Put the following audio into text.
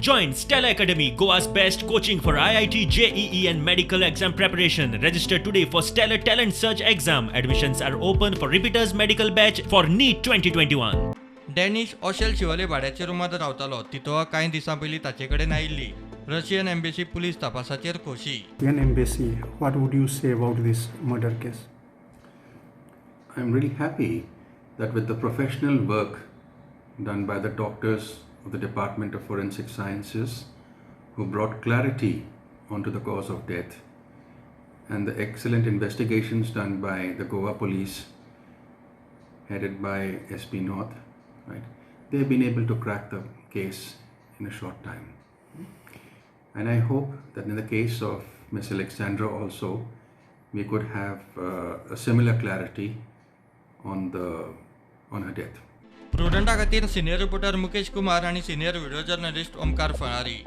Join Stella Academy, Goa's best coaching for IIT, JEE and medical exam preparation. Register today for Stellar Talent Search exam. Admissions are open for repeaters medical batch for NEET 2021. डेनिस ओशेल शिवले भाड्याच्या रुमात रावतालो. तितोवा कांय दिसां पयलीं ताचे कडेन आयिल्ली. रशियन एम्बेसी पुलीस तपासाचेर खोशी. Russian embassy, what would you say about this murder case? I'm really happy that with the professional work done by the doctors of the Department of Forensic Sciences who brought clarity onto the cause of death and the excellent investigations done by the Goa Police headed by SP North, right? They've been able to crack the case in a short time. And I hope that in the case of Miss Alexandra also, we could have a similar clarity on her death. प्रुडंटा खातीर senior reporter Mukesh Kumar आनी senior video journalist Omkar Phalari.